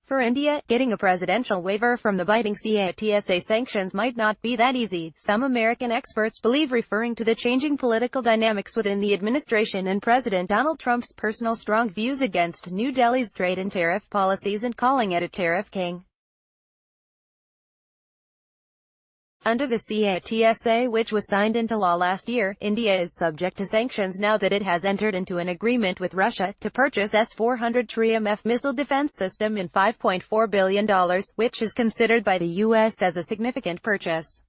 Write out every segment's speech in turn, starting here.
For India, getting a presidential waiver from the biting CAATSA sanctions might not be that easy, some American experts believe, referring to the changing political dynamics within the administration and President Donald Trump's personal strong views against New Delhi's trade and tariff policies and calling it a tariff king. Under the CAATSA, which was signed into law last year, India is subject to sanctions now that it has entered into an agreement with Russia to purchase S-400 Triumf missile defense system in $5.4 billion, which is considered by the U.S. as a significant purchase.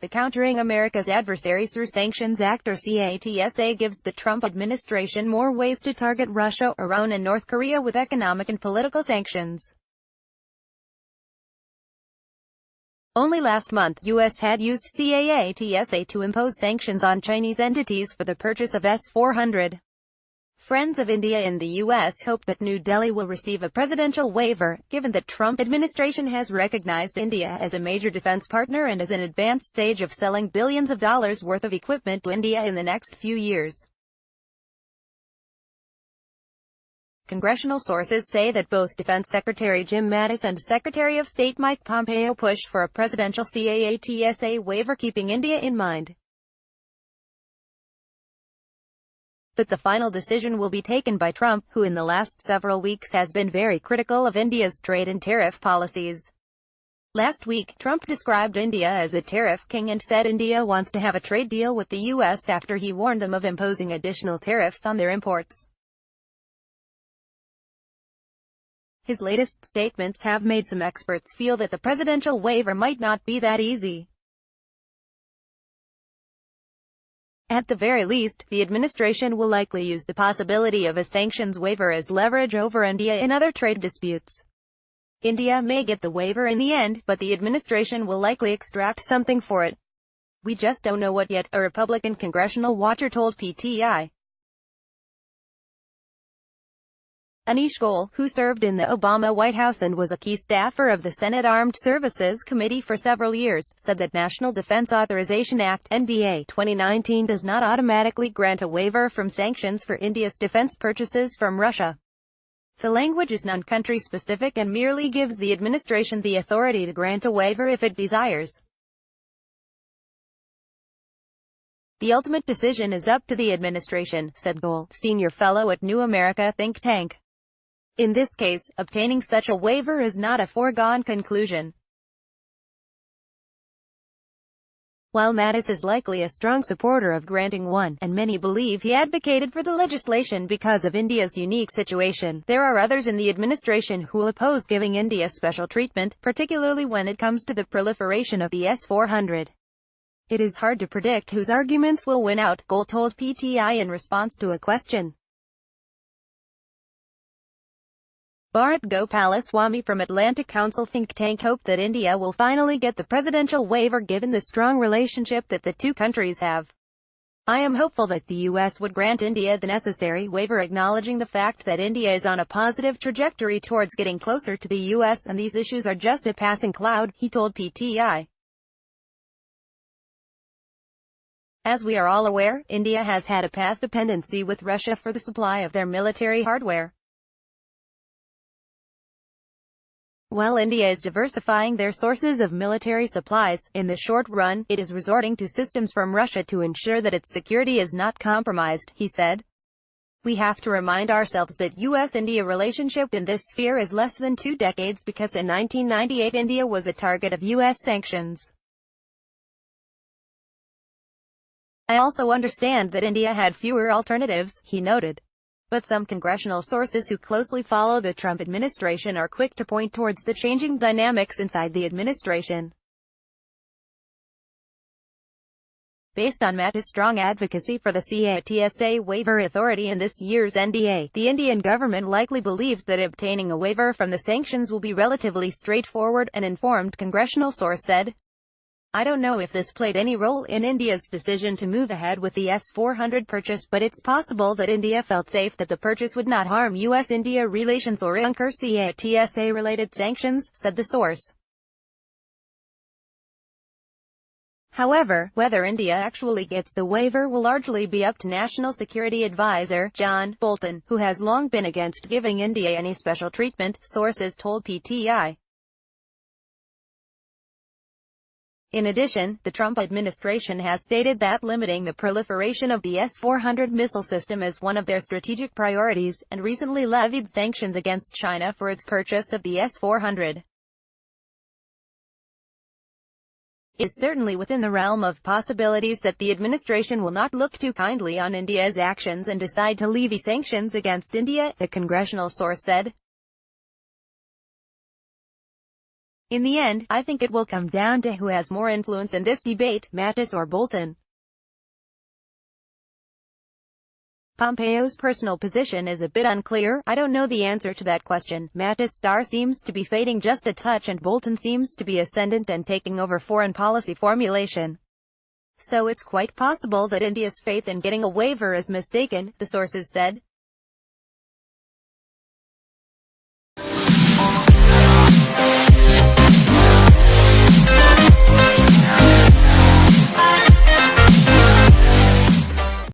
The Countering America's Adversaries Through Sanctions Act, or CAATSA, gives the Trump administration more ways to target Russia, Iran and North Korea with economic and political sanctions. Only last month, U.S. had used CAATSA to impose sanctions on Chinese entities for the purchase of S-400. Friends of India in the U.S. hope that New Delhi will receive a presidential waiver, given that Trump administration has recognized India as a major defense partner and is in advanced stage of selling billions of dollars worth of equipment to India in the next few years. Congressional sources say that both Defense Secretary Jim Mattis and Secretary of State Mike Pompeo pushed for a presidential CAATSA waiver, keeping India in mind. But the final decision will be taken by Trump, who in the last several weeks has been very critical of India's trade and tariff policies. Last week, Trump described India as a tariff king and said India wants to have a trade deal with the U.S. after he warned them of imposing additional tariffs on their imports. His latest statements have made some experts feel that the presidential waiver might not be that easy. At the very least, the administration will likely use the possibility of a sanctions waiver as leverage over India in other trade disputes. India may get the waiver in the end, but the administration will likely extract something for it. We just don't know what yet, a Republican congressional watcher told PTI. Anish Goel, who served in the Obama White House and was a key staffer of the Senate Armed Services Committee for several years, said that National Defense Authorization Act (NDA) 2019 does not automatically grant a waiver from sanctions for India's defense purchases from Russia. The language is non-country specific and merely gives the administration the authority to grant a waiver if it desires. The ultimate decision is up to the administration, said Goel, senior fellow at New America think tank. In this case, obtaining such a waiver is not a foregone conclusion. While Mattis is likely a strong supporter of granting one, and many believe he advocated for the legislation because of India's unique situation, there are others in the administration who will oppose giving India special treatment, particularly when it comes to the proliferation of the S-400. It is hard to predict whose arguments will win out, Goel told PTI in response to a question. Bharat Gopalaswamy from Atlantic Council think tank hoped that India will finally get the presidential waiver given the strong relationship that the two countries have. I am hopeful that the U.S. would grant India the necessary waiver, acknowledging the fact that India is on a positive trajectory towards getting closer to the U.S. and these issues are just a passing cloud, he told PTI. As we are all aware, India has had a past dependency with Russia for the supply of their military hardware. While India is diversifying their sources of military supplies, in the short run, it is resorting to systems from Russia to ensure that its security is not compromised, he said. We have to remind ourselves that U.S.-India relationship in this sphere is less than 2 decades because in 1998 India was a target of U.S. sanctions. I also understand that India had fewer alternatives, he noted. But some congressional sources who closely follow the Trump administration are quick to point towards the changing dynamics inside the administration. Based on Mattis' strong advocacy for the CAATSA waiver authority in this year's NDA, the Indian government likely believes that obtaining a waiver from the sanctions will be relatively straightforward, an informed congressional source said. I don't know if this played any role in India's decision to move ahead with the S-400 purchase, but it's possible that India felt safe that the purchase would not harm U.S.-India relations or incur CAATSA-related sanctions, said the source. However, whether India actually gets the waiver will largely be up to National Security Advisor John Bolton, who has long been against giving India any special treatment, sources told PTI. In addition, the Trump administration has stated that limiting the proliferation of the S-400 missile system is one of their strategic priorities, and recently levied sanctions against China for its purchase of the S-400. It is certainly within the realm of possibilities that the administration will not look too kindly on India's actions and decide to levy sanctions against India, the congressional source said. In the end, I think it will come down to who has more influence in this debate, Mattis or Bolton. Pompeo's personal position is a bit unclear. I don't know the answer to that question. Mattis' star seems to be fading just a touch and Bolton seems to be ascendant and taking over foreign policy formulation. So it's quite possible that India's faith in getting a waiver is mistaken, the sources said.